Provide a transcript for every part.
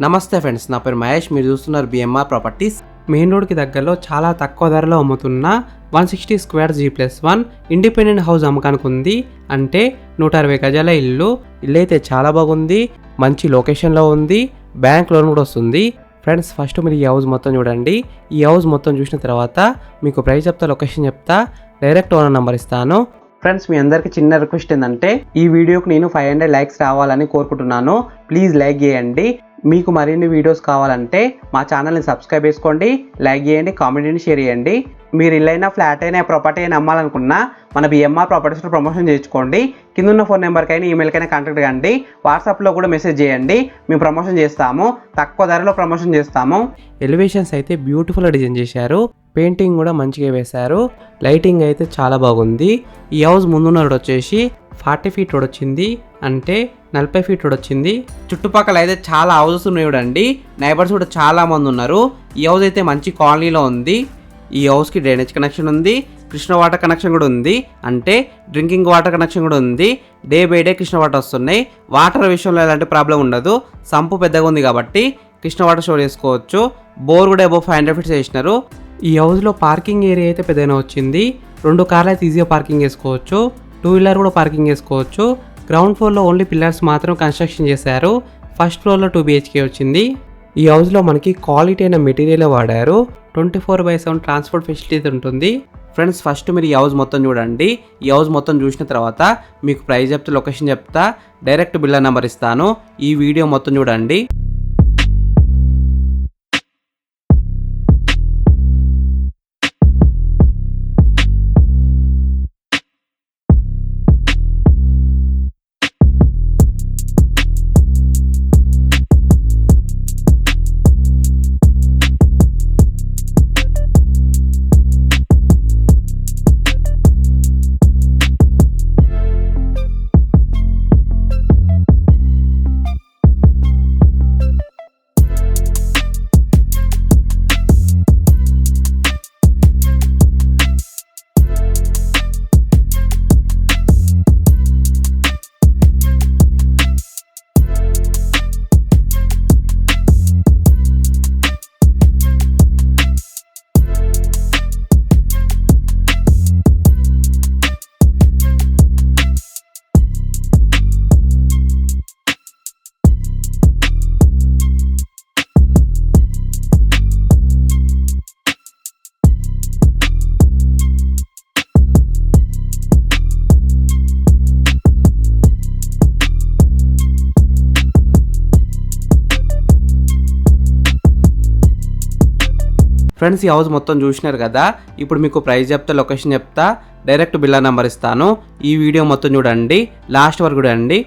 నమస్తే ఫ్రెండ్స్, నా పేరు మహేష్. మీరు చూస్తున్నారు బిఎంఆర్ ప్రాపర్టీస్. మెయిన్ రోడ్కి దగ్గరలో చాలా తక్కువ ధరలో అమ్ముతున్న 160 స్క్వేర్ G+1 ఇండిపెండెంట్ హౌస్ అమ్మకానికి ఉంది. అంటే 160 గజాల ఇల్లు అయితే చాలా బాగుంది, మంచి లొకేషన్లో ఉంది, బ్యాంక్ లోన్ కూడా వస్తుంది. ఫ్రెండ్స్, ఫస్ట్ మీరు ఈ హౌస్ మొత్తం చూడండి. ఈ హౌస్ మొత్తం చూసిన తర్వాత మీకు ప్రైస్ చెప్తా, లొకేషన్ చెప్తా, డైరెక్ట్ ఓనర్ నెంబర్ ఇస్తాను. ఫ్రెండ్స్, మీ అందరికి చిన్న రిక్వెస్ట్ ఏంటంటే ఈ వీడియోకి నేను 500 లైక్స్ రావాలని కోరుకుంటున్నాను. ప్లీజ్ లైక్ చేయండి. మీకు మరిన్ని వీడియోస్ కావాలంటే మా ఛానల్ని సబ్స్క్రైబ్ చేసుకోండి, లైక్ చేయండి, కామెంట్ చేయండి, షేర్ చేయండి. మీరు ఇల్లైనా ఫ్లాట్ అయినా ప్రాపర్టీ అయినా అమ్మాలనుకున్నా మన బిఎంఆర్ ప్రాపర్టీస్లో ప్రమోషన్ చేయించుకోండి. కింద ఉన్న ఫోన్ నెంబర్కైనా ఈమెయిల్కైనా కాంటాక్ట్ కండి, వాట్సాప్లో కూడా మెసేజ్ చేయండి. మేము ప్రమోషన్ చేస్తాము, తక్కువ ధరలో ప్రమోషన్ చేస్తాము. ఎలివేషన్స్ అయితే బ్యూటిఫుల్గా డిజైన్ చేశారు, పెయింటింగ్ కూడా మంచిగా వేశారు, లైటింగ్ అయితే చాలా బాగుంది. ఈ హౌస్ ముందున్న రోడ్ వచ్చేసి 40 ఫీట్ రోడ్ వచ్చింది, అంటే 40 ఫీట్ రోడ్ వచ్చింది. చుట్టుపక్కల అయితే చాలా హౌసెస్ ఉన్నాయి చూడండి, నైబర్స్ కూడా చాలా మంది ఉన్నారు. ఈ హౌస్ అయితే మంచి కాలనీలో ఉంది. ఈ హౌస్కి డ్రైనేజ్ కనెక్షన్ ఉంది, కృష్ణ వాటర్ కనెక్షన్ కూడా ఉంది, అంటే డ్రింకింగ్ వాటర్ కనెక్షన్ కూడా ఉంది. Day by day Krishna water వస్తున్నాయి. వాటర్ విషయంలో ఎలాంటి ప్రాబ్లం ఉండదు, సంపు పెద్దగా ఉంది కాబట్టి కృష్ణ వాటర్ స్టోర్ చేసుకోవచ్చు. బోర్ కూడా అబౌవ్ 500 ఫీట్స్ వేసినారు. ఈ హౌస్లో పార్కింగ్ ఏరియా అయితే పెద్దగా వచ్చింది. 2 కార్లు అయితే ఈజీగా పార్కింగ్ చేసుకోవచ్చు, 2 వీలర్ కూడా పార్కింగ్ చేసుకోవచ్చు. గ్రౌండ్ ఫ్లోర్లో ఓన్లీ పిల్లర్స్ మాత్రం కన్స్ట్రక్షన్ చేశారు. ఫస్ట్ ఫ్లోర్లో 2 BHK వచ్చింది. ఈ హౌస్లో మనకి క్వాలిటీ అయిన మెటీరియల్ వాడారు. 24/7 ట్రాన్స్పోర్ట్ ఫెసిలిటీ ఉంటుంది. ఫ్రెండ్స్, ఫస్ట్ మీరు ఈ హౌస్ మొత్తం చూడండి. ఈ హౌస్ మొత్తం చూసిన తర్వాత మీకు ప్రైస్ చెప్తా, లొకేషన్ చెప్తా, డైరెక్ట్ బిల్డర్ నెంబర్ ఇస్తాను. ఈ వీడియో మొత్తం చూడండి. ఫ్రెండ్స్, ఈ హౌస్ మొత్తం చూసినారు కదా. ఇప్పుడు మీకు ప్రైస్ చెప్తా, లొకేషన్ చెప్తా, డైరెక్ట్ బిల్డర్ నెంబర్ ఇస్తాను. ఈ వీడియో మొత్తం చూడండి, లాస్ట్ వరకు చూడండి.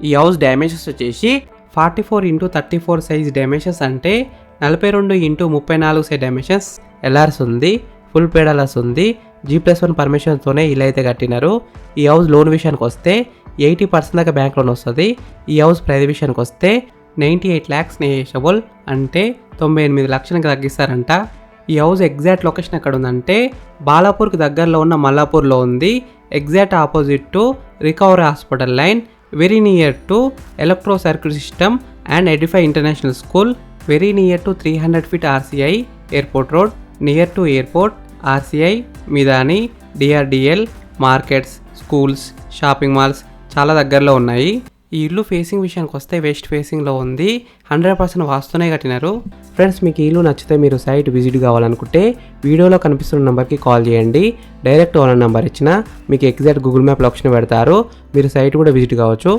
ఈ హౌస్ డైమెన్షన్స్ వచ్చేసి 44x34 సైజ్ డైమెన్షన్స్, అంటే 42x34 సైజ్ డైమెన్షన్స్. ఎల్ఆర్స్ ఉంది, ఫుల్ పేడలర్స్ ఉంది, G+1 పర్మిషన్తోనే ఇల్లు అయితే కట్టినారు. ఈ హౌస్ లోన్ విషయానికి వస్తే 80% దాకా బ్యాంక్ లోన్ వస్తుంది. ఈ హౌస్ ప్రైస్ విషయానికి వస్తే 98 lakhs నెగోషియబుల్, అంటే 98 లక్షలకు తగ్గిస్తారంట. ఈ హౌస్ ఎగ్జాక్ట్ లొకేషన్ ఎక్కడ ఉందంటే బాలాపూర్కి దగ్గరలో ఉన్న మల్లాపూర్లో ఉంది. Exact opposite to recovery hospital line, very near to electro circuit system and Edify international school, very near to 300 feet RCI airport road, near to airport, RCI, Midhani, DRDL, markets, schools, shopping malls చాలా దగ్గరలో ఉన్నాయి. ఈ ఇల్లు facing విషయానికి వస్తే west ఫేసింగ్లో ఉంది. 100% వాస్తునే కట్టినారు. ఫ్రెండ్స్, మీకు ఈ ఇల్లు నచ్చితే మీరు సైట్ విజిట్ కావాలనుకుంటే వీడియోలో కనిపిస్తున్న నెంబర్కి కాల్ చేయండి. డైరెక్ట్ ఓనర్ నెంబర్ ఇచ్చిన మీకు ఎగ్జాక్ట్ గూగుల్ మ్యాప్ లొకేషన్ పెడతారు, మీరు సైట్ కూడా విజిట్ కావచ్చు.